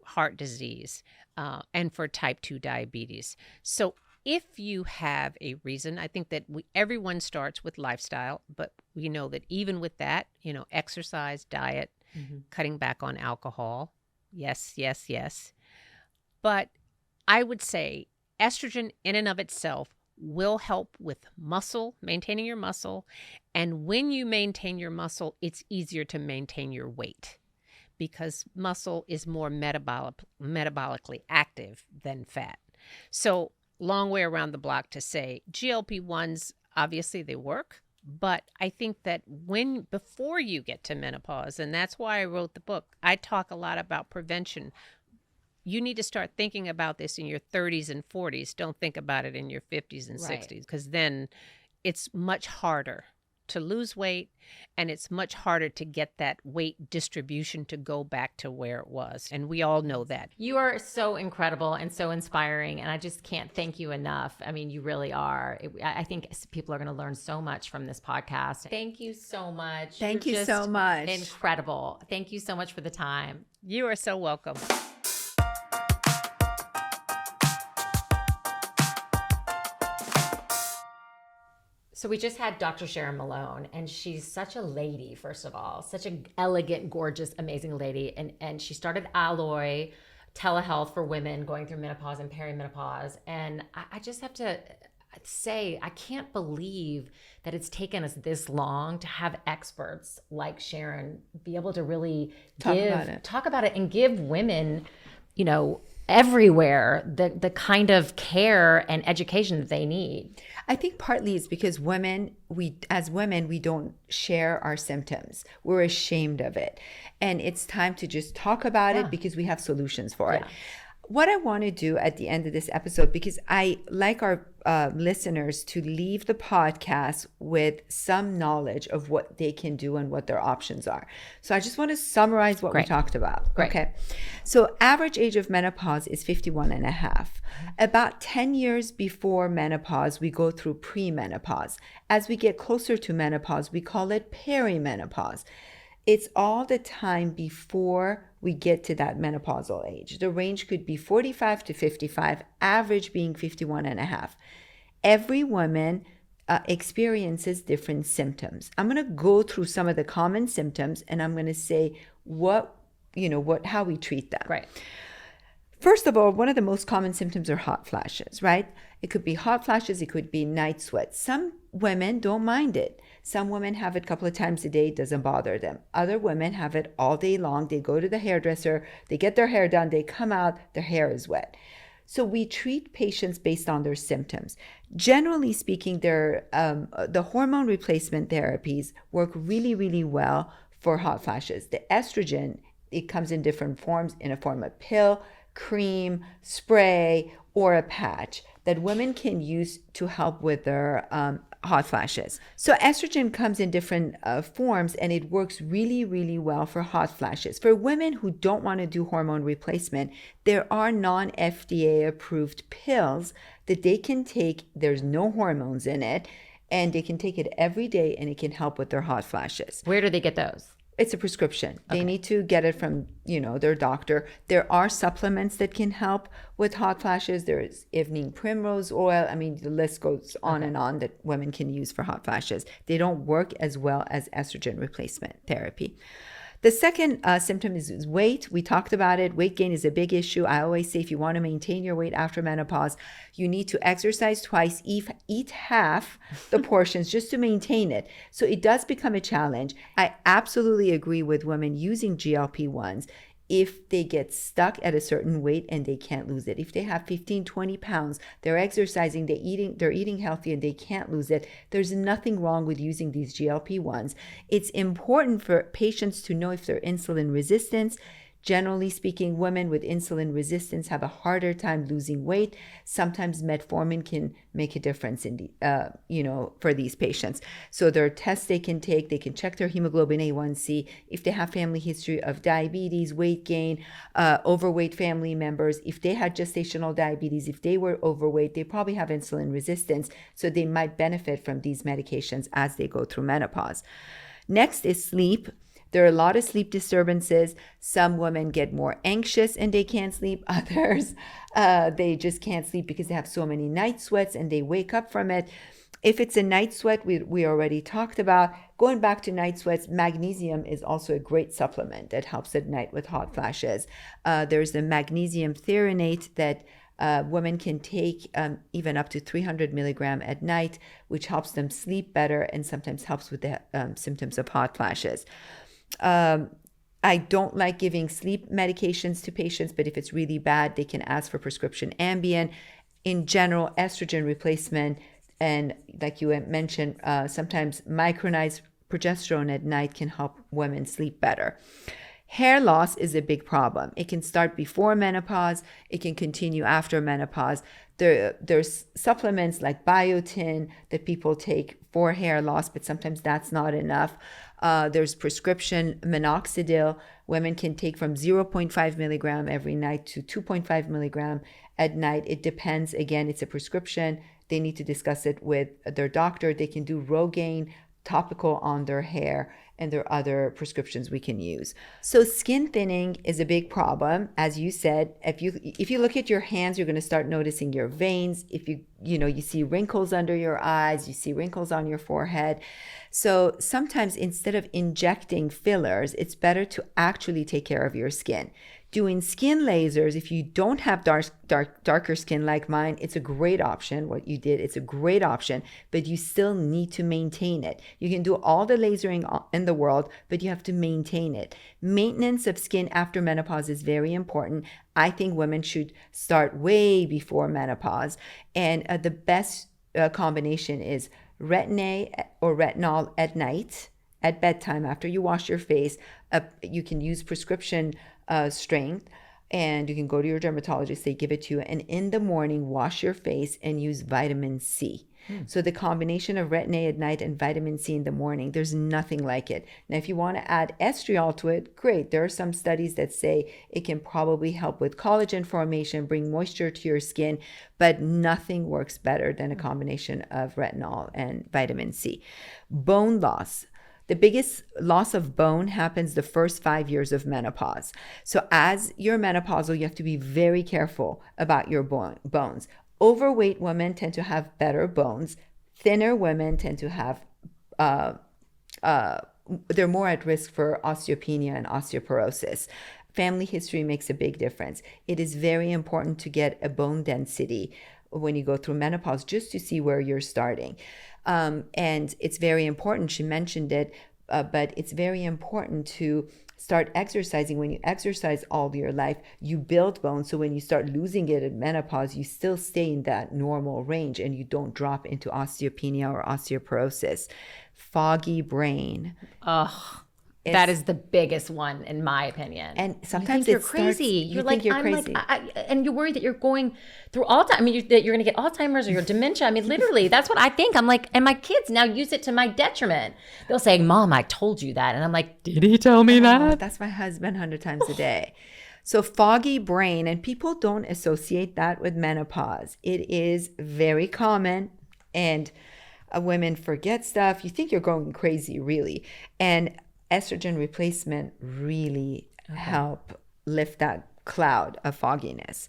heart disease and for type 2 diabetes. So if you have a reason, I think that everyone starts with lifestyle, but we know that even with that, exercise, diet, cutting back on alcohol, yes, yes, yes. But I would say estrogen in and of itself will help with muscle, maintaining your muscle. And when you maintain your muscle, it's easier to maintain your weight because muscle is more metabolically active than fat. So long way around the block to say GLP-1s, obviously they work, but I think that before you get to menopause, and that's why I wrote the book, I talk a lot about prevention. You need to start thinking about this in your 30s and 40s. Don't think about it in your 50s and 60s, because then it's much harder to lose weight, and it's much harder to get that weight distribution to go back to where it was. And we all know that. You are so incredible and so inspiring, and I just can't thank you enough. I mean, you really are. I think people are going to learn so much from this podcast. Thank you so much. Thank you so much. Incredible. Thank you so much for the time. You are so welcome. So we just had Dr. Sharon Malone, and she's such a lady, first of all, such an elegant, gorgeous, amazing lady. And she started Alloy Telehealth for women going through menopause and perimenopause. And I just have to say, I can't believe that it's taken us this long to have experts like Sharon be able to really talk about it and give women, everywhere the kind of care and education that they need. I think partly it's because as women, we don't share our symptoms. We're ashamed of it. And it's time to just talk about it because we have solutions for it. What I want to do at the end of this episode, because I like our listeners to leave the podcast with some knowledge of what they can do and what their options are. So I just want to summarize what we talked about. Great. Okay. So average age of menopause is 51 and a half. About 10 years before menopause, we go through premenopause. As we get closer to menopause, we call it perimenopause. It's all the time before we get to that menopausal age. The range could be 45 to 55, average being 51 and a half. Every woman experiences different symptoms. I'm going to go through some of the common symptoms, and I'm going to say how we treat them. Right. First of all, one of the most common symptoms are hot flashes, right? It could be hot flashes. It could be night sweats. Some women don't mind it. Some women have it a couple of times a day. It doesn't bother them. Other women have it all day long. They go to the hairdresser. They get their hair done. They come out. Their hair is wet. So we treat patients based on their symptoms. Generally speaking, the hormone replacement therapies work really, really well for hot flashes. The estrogen, it comes in different forms, in a form of pill, cream, spray, or a patch that women can use to help with their hot flashes. So estrogen comes in different forms, and it works really, really well for hot flashes. For women who don't want to do hormone replacement, there are non-FDA approved pills that they can take. There's no hormones in it, and they can take it every day, and it can help with their hot flashes. Where do they get those? It's a prescription. They need to get it from, their doctor. There are supplements that can help with hot flashes. There's evening primrose oil. I mean, the list goes on and on that women can use for hot flashes. They don't work as well as estrogen replacement therapy. The second symptom is weight. We talked about it. Weight gain is a big issue. I always say if you want to maintain your weight after menopause, you need to exercise twice, eat half the portions just to maintain it. So it does become a challenge. I absolutely agree with women using GLP-1s if they get stuck at a certain weight and they can't lose it. If they have 15, 20 pounds, they're exercising, they're eating healthy and they can't lose it, there's nothing wrong with using these GLP-1s. It's important for patients to know if they're insulin resistant. Generally speaking, women with insulin resistance have a harder time losing weight. Sometimes metformin can make a difference in for these patients. So there are tests they can take. They can check their hemoglobin A1C. If they have family history of diabetes, weight gain, overweight family members, if they had gestational diabetes, if they were overweight, they probably have insulin resistance. So they might benefit from these medications as they go through menopause. Next is sleep. There are a lot of sleep disturbances. Some women get more anxious and they can't sleep. Others, they just can't sleep because they have so many night sweats and they wake up from it. If it's a night sweat, we already talked about. Going back to night sweats, magnesium is also a great supplement that helps at night with hot flashes. There's the magnesium threonate that women can take even up to 300 milligram at night, which helps them sleep better and sometimes helps with the symptoms of hot flashes. I don't like giving sleep medications to patients, but if it's really bad, they can ask for prescription Ambien. In general, estrogen replacement, and like you mentioned, sometimes micronized progesterone at night can help women sleep better. Hair loss is a big problem. It can start before menopause. It can continue after menopause. There's supplements like biotin that people take for hair loss, but sometimes that's not enough. There's prescription minoxidil. Women can take from 0.5 milligram every night to 2.5 milligram at night. It depends. Again, it's a prescription. They need to discuss it with their doctor. They can do Rogaine topical on their hair, and there are other prescriptions we can use. So skin thinning is a big problem. As you said, if you look at your hands, you're going to start noticing your veins. If you see wrinkles under your eyes, you see wrinkles on your forehead. So sometimes instead of injecting fillers, it's better to actually take care of your skin. Doing skin lasers, if you don't have darker skin like mine, it's a great option. What you did, it's a great option, but you still need to maintain it. You can do all the lasering in the world, but you have to maintain it. Maintenance of skin after menopause is very important. I think women should start way before menopause. And the best combination is retin-A or retinol at night, at bedtime after you wash your face. You can use prescription strength, and you can go to your dermatologist, they give it to you, and in the morning wash your face and use vitamin C. So the combination of retin-A at night and vitamin C in the morning, there's nothing like it. Now if you want to add estriol to it, great. There are some studies that say it can probably help with collagen formation, bring moisture to your skin, but nothing works better than a combination of retinol and vitamin C. Bone loss. The biggest loss of bone happens the first 5 years of menopause. So as you're menopausal, you have to be very careful about your bones. Overweight women tend to have better bones. Thinner women tend to have, they're more at risk for osteopenia and osteoporosis. Family history makes a big difference. It is very important to get a bone density when you go through menopause, just to see where you're starting. And it's very important, she mentioned it, but it's very important to start exercising. When you exercise all your life, you build bone. So when you start losing it at menopause, you still stay in that normal range and you don't drop into osteopenia or osteoporosis. Foggy brain. Ugh. That is the biggest one, in my opinion. And sometimes you're crazy. You're like, I'm crazy. And you're worried that you're going through Alzheimer's. I mean, that you're going to get Alzheimer's or your dementia. I mean, literally, that's what I think. I'm like, and my kids now use it to my detriment. They'll say, Mom, I told you that. And I'm like, did he tell me that? That's my husband 100 times a day. So foggy brain, and people don't associate that with menopause. It is very common, and women forget stuff. You think you're going crazy, really. And estrogen replacement really help lift that cloud of fogginess.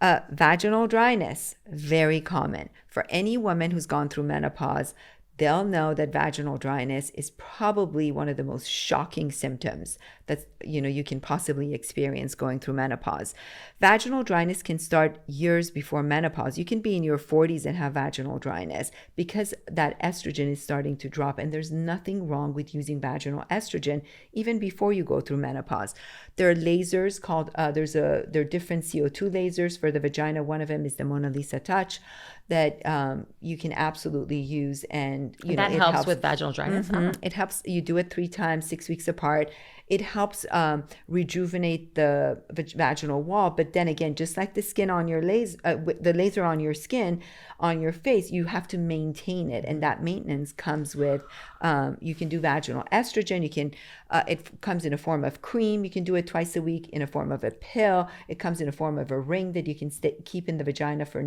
Vaginal dryness, very common. For any woman who's gone through menopause, they'll know that vaginal dryness is probably one of the most shocking symptoms that you can possibly experience going through menopause. Vaginal dryness can start years before menopause. You can be in your 40s and have vaginal dryness because that estrogen is starting to drop, and there's nothing wrong with using vaginal estrogen even before you go through menopause. There are lasers called there are different CO2 lasers for the vagina. One of them is the Mona Lisa Touch that you can absolutely use, and that helps with vaginal dryness. It helps. You do it 3 times, 6 weeks apart. It helps rejuvenate the vaginal wall. But then again, just like the skin on your the laser on your skin, on your face, you have to maintain it, and that maintenance comes with. You can do vaginal estrogen. You can. It comes in a form of cream. You can do it twice a week in a form of a pill. It comes in a form of a ring that you can keep in the vagina for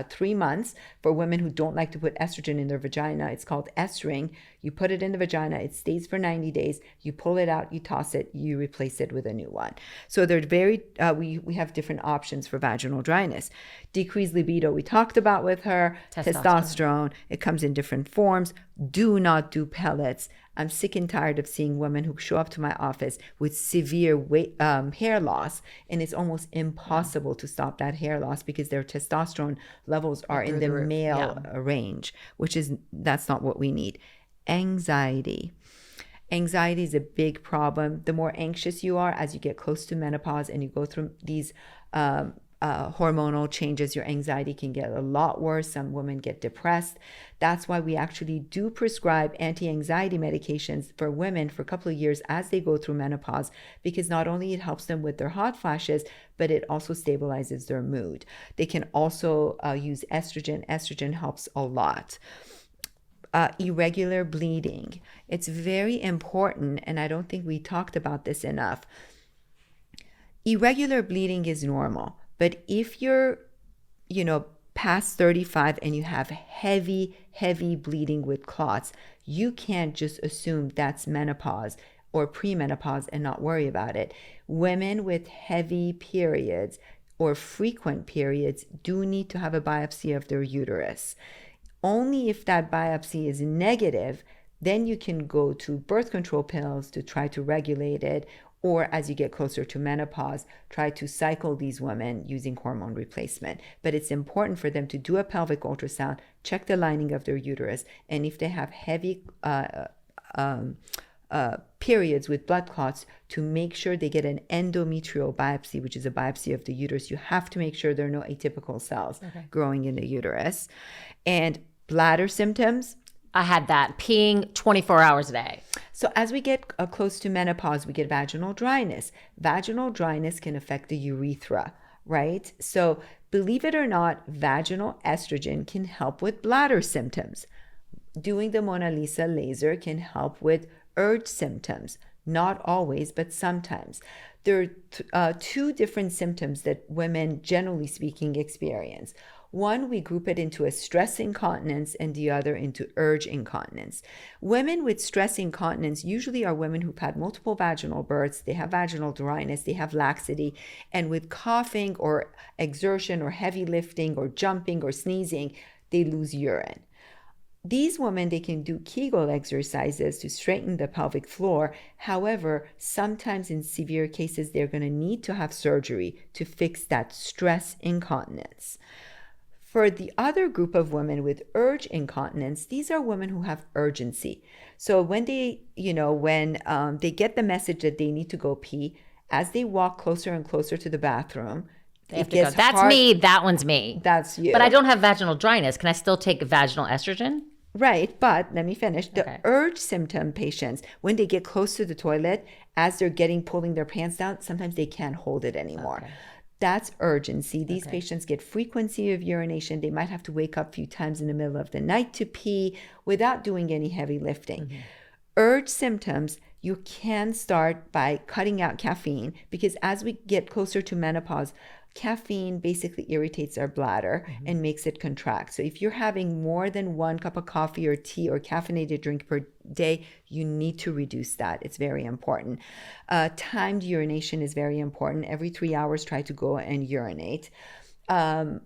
3 months. For women who don't like to put estrogen in their vagina, it's called S-ring. You put it in the vagina. It stays for 90 days. You pull it out. You toss it. You replace it with a new one. So they're very. We have different options for vaginal dryness. Decreased libido. We talked about with her. Testosterone. It comes in different forms. Do not do pellets. I'm sick and tired of seeing women who show up to my office with severe hair loss, and it's almost impossible to stop that hair loss because their testosterone levels are in the male range, that's not what we need. Anxiety. Anxiety is a big problem. The more anxious you are as you get close to menopause and you go through these hormonal changes, your anxiety can get a lot worse. Some women get depressed. That's why we actually do prescribe anti-anxiety medications for women for a couple of years as they go through menopause, because not only it helps them with their hot flashes, but it also stabilizes their mood. They can also use estrogen. Estrogen helps a lot. Irregular bleeding. It's very important, and I don't think we talked about this enough. Irregular bleeding is normal. But if you're, past 35 and you have heavy bleeding with clots, you can't just assume that's menopause or premenopause and not worry about it. Women with heavy periods or frequent periods do need to have a biopsy of their uterus. Only if that biopsy is negative, then you can go to birth control pills to try to regulate it, or as you get closer to menopause, try to cycle these women using hormone replacement. But it's important for them to do a pelvic ultrasound, check the lining of their uterus, and if they have heavy periods with blood clots, to make sure they get an endometrial biopsy, which is a biopsy of the uterus. You have to make sure there are no atypical cells growing in the uterus. And bladder symptoms. I had that, peeing 24 hours a day. So as we get close to menopause, we get vaginal dryness. Vaginal dryness can affect the urethra, right? So believe it or not, vaginal estrogen can help with bladder symptoms. Doing the Mona Lisa laser can help with urge symptoms. Not always, but sometimes. There are 2 different symptoms that women, generally speaking, experience. One, we group it into a stress incontinence, and the other into urge incontinence. Women with stress incontinence usually are women who've had multiple vaginal births, they have vaginal dryness, they have laxity, and with coughing or exertion or heavy lifting or jumping or sneezing, they lose urine. These women, they can do Kegel exercises to straighten the pelvic floor. However, sometimes in severe cases, they're going to need to have surgery to fix that stress incontinence. For the other group of women with urge incontinence, these are women who have urgency. So when they, they get the message that they need to go pee, as they walk closer and closer to the bathroom, they have to go, that's me, that one's me. That's you. But I don't have vaginal dryness. Can I still take vaginal estrogen? Right, but let me finish. The urge symptom patients, when they get close to the toilet, as they're pulling their pants down, sometimes they can't hold it anymore. That's urgency. These patients get frequency of urination. They might have to wake up a few times in the middle of the night to pee without doing any heavy lifting. Urge symptoms, you can start by cutting out caffeine, because as we get closer to menopause, caffeine basically irritates our bladder and makes it contract. So if you're having more than 1 cup of coffee or tea or caffeinated drink per day, you need to reduce that. It's very important. Timed urination is very important. Every 3 hours, try to go and urinate.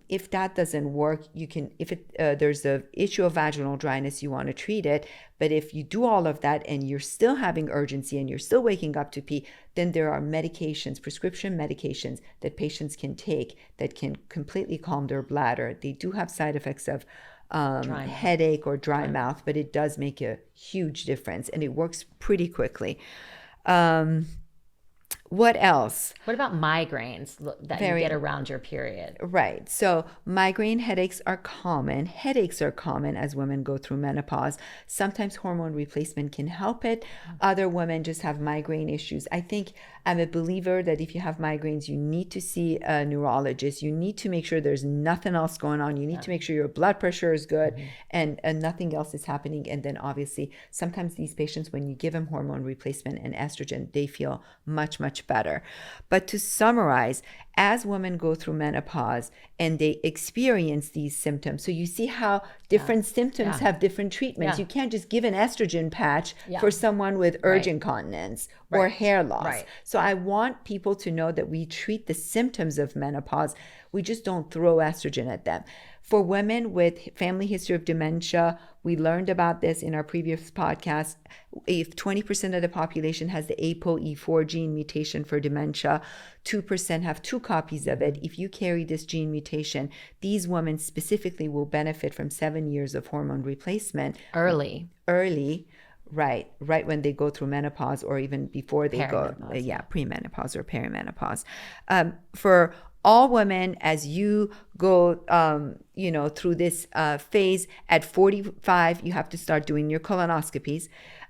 If that doesn't work, you can, if there's an issue of vaginal dryness, you want to treat it. But if you do all of that and you're still having urgency and you're still waking up to pee, then there are medications, prescription medications that patients can take that can completely calm their bladder. They do have side effects of headache or dry mouth, but it does make a huge difference and it works pretty quickly. What else? What about migraines that you get around your period? Right. So migraine headaches are common. Headaches are common as women go through menopause. Sometimes hormone replacement can help it. Other women just have migraine issues. I think I'm a believer that if you have migraines, you need to see a neurologist. You need to make sure there's nothing else going on. You need to make sure your blood pressure is good and nothing else is happening. And then obviously, sometimes these patients, when you give them hormone replacement and estrogen, they feel much, much better. But to summarize, as women go through menopause and they experience these symptoms, so you see how different symptoms have different treatments. You can't just give an estrogen patch for someone with urge incontinence or hair loss. So I want people to know that we treat the symptoms of menopause. We just don't throw estrogen at them. For women with family history of dementia, we learned about this in our previous podcast. If 20% of the population has the ApoE4 gene mutation for dementia, 2% have 2 copies of it. If you carry this gene mutation, these women specifically will benefit from 7 years of hormone replacement. Early. Right when they go through menopause or even before they go, premenopause or perimenopause. For all women, as you go, through this phase, at 45, you have to start doing your colonoscopies.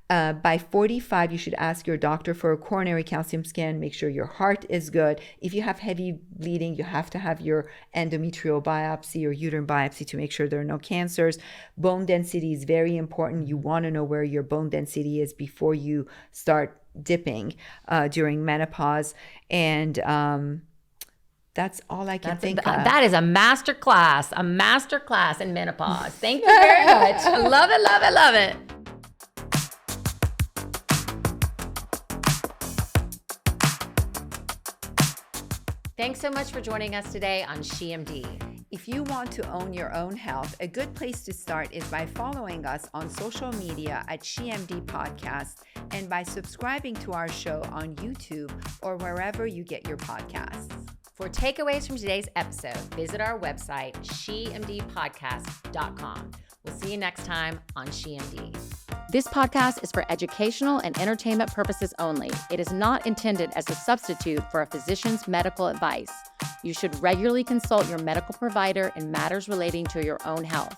By 45, you should ask your doctor for a coronary calcium scan, make sure your heart is good. If you have heavy bleeding, you have to have your endometrial biopsy or uterine biopsy to make sure there are no cancers. Bone density is very important. You want to know where your bone density is before you start dipping during menopause. And that's all I can think of. That is a master class in menopause. Thank you very much. I love it, love it, love it. Thanks so much for joining us today on SheMD. If you want to own your own health, a good place to start is by following us on social media at SheMD Podcast and by subscribing to our show on YouTube or wherever you get your podcasts. For takeaways from today's episode, visit our website, shemdpodcast.com. We'll see you next time on SheMD. This podcast is for educational and entertainment purposes only. It is not intended as a substitute for a physician's medical advice. You should regularly consult your medical provider in matters relating to your own health.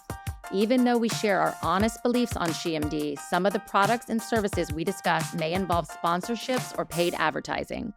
Even though we share our honest beliefs on SheMD, some of the products and services we discuss may involve sponsorships or paid advertising.